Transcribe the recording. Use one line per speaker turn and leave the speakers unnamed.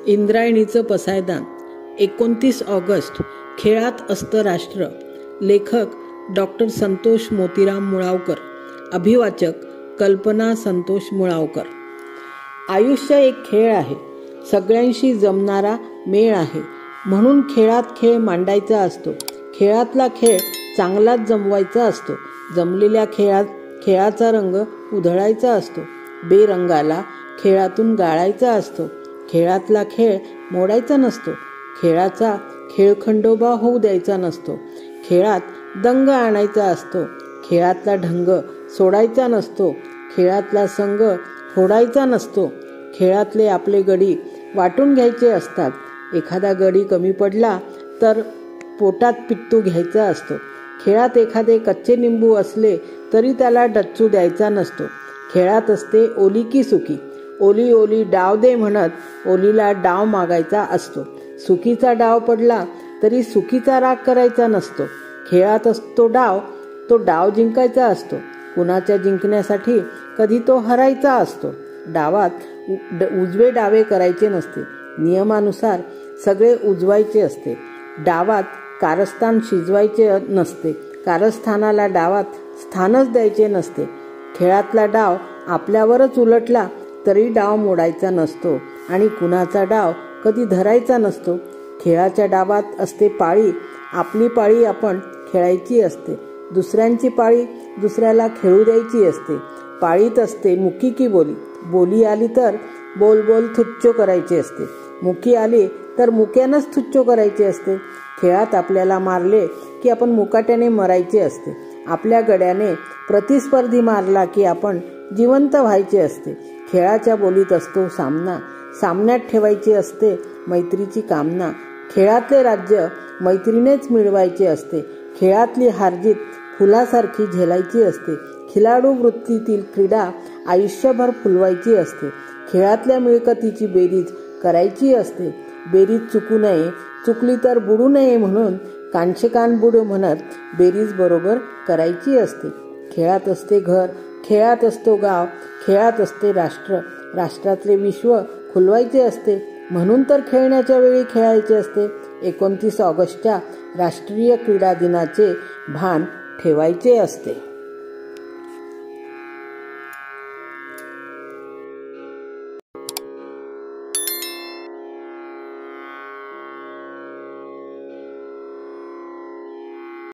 इंद्रायणीचं पसायदान 29 August खेळात असतं राष्ट्र. लेखक डॉक्टर संतोष मोतीराम मुळावकर. अभिवाचक कल्पना संतोष मुळावकर. आयुष्य एक खेळ आहे, सगळ्यांशी जमणारा मेळ आहे. म्हणून खेळात खेळ मांडायचा असतो. खेळातला खेळ चांगलाच जमवायचा असतो. जमलेल्या खेळाचा रंग उधळायचा असतो. बेरंगाला खेळातून गाळायचा असतो. खेळातला खेळ मोडायचा नसतो. खेळाचा खेळखंडोबा होऊ द्यायचा नसतो. खेळात दंग आणायचा असतो. खेळातला ढंग सोडायचा नसतो. खेळातला संघ फोडायचा नसतो. खेळातले आपले गडी वाटून घ्यायचे असतात. एखादा गडी कमी पडला तर पोटात पित्तू घ्यायचा असतो. खेळात एखादे कच्चे निंबू असले तरी त्याला डच्चू द्यायचा नसतो. खेळात असते ओली की सुकी. ओली ओली डाव दे म्हणत ओलीला डाव मागायचा असतो. सुकीचा डाव पडला तरी सुकीचा राग करायचा नसतो. खेळात असतो डाव, तो डाव जिंकायचा असतो. कुणाच्या जिंकण्यासाठी कधी तो हरायचा असतो. डावात उजवे डावे करायचे नसते. नियमानुसार सगळे उजवायचे असते. डावात कारस्थान शिजवायचे नसते. कारस्थानाला डावात स्थानच द्यायचे नसते. खेळातला डाव आपल्यावरच उलटला तरी डाव मोडायचा नसतो आणि कुणाचा डाव कधी धरायचा नसतो. खेळाच्या डावात असते पाळी. आपली पाळी आपण खेळायची असते. दुसऱ्यांची पाळी दुसऱ्याला खेळू द्यायची असते. पाळीत असते मुकी की बोली. बोली आली तर बोल बोल थुच्चो करायची असते. मुकी आली तर मुक्यानंच थुच्चो करायचे असते. खेळात आपल्याला मारले की आपण मुकाट्याने मरायचे असते. आपल्या गड्याने प्रतिस्पर्धी मारला की आपण जिवंत व्हायचे असते. खेळाच्या बोलीत असतो सामना. सामन्यात ठेवायची असते मैत्रीची कामना. खेळातले राज्य मैत्रीनेच मिळवायचे असते. खेळातली हारजीत फुलासारखी झेलायची असते. खिलाडू वृत्तीतील क्रीडा आयुष्यभर फुलवायची असते. खेळातल्या मिळकतीची बेरीज करायची असते. बेरीज चुकू नये, चुकली तर बुडू नये म्हणून कानशेकान बुड म्हणत बेरीज बरोबर करायची असते. खेळात असते घर, खेळात असतो गाव, खेळात असते राष्ट्र. राष्ट्रातले विश्व खुलवायचे असते. म्हणून तर खेळण्याच्या वेळी खेळायचे असते. 29 ऑगस्टच्या राष्ट्रीय क्रीडा दिनाचे भान ठेवायचे असते.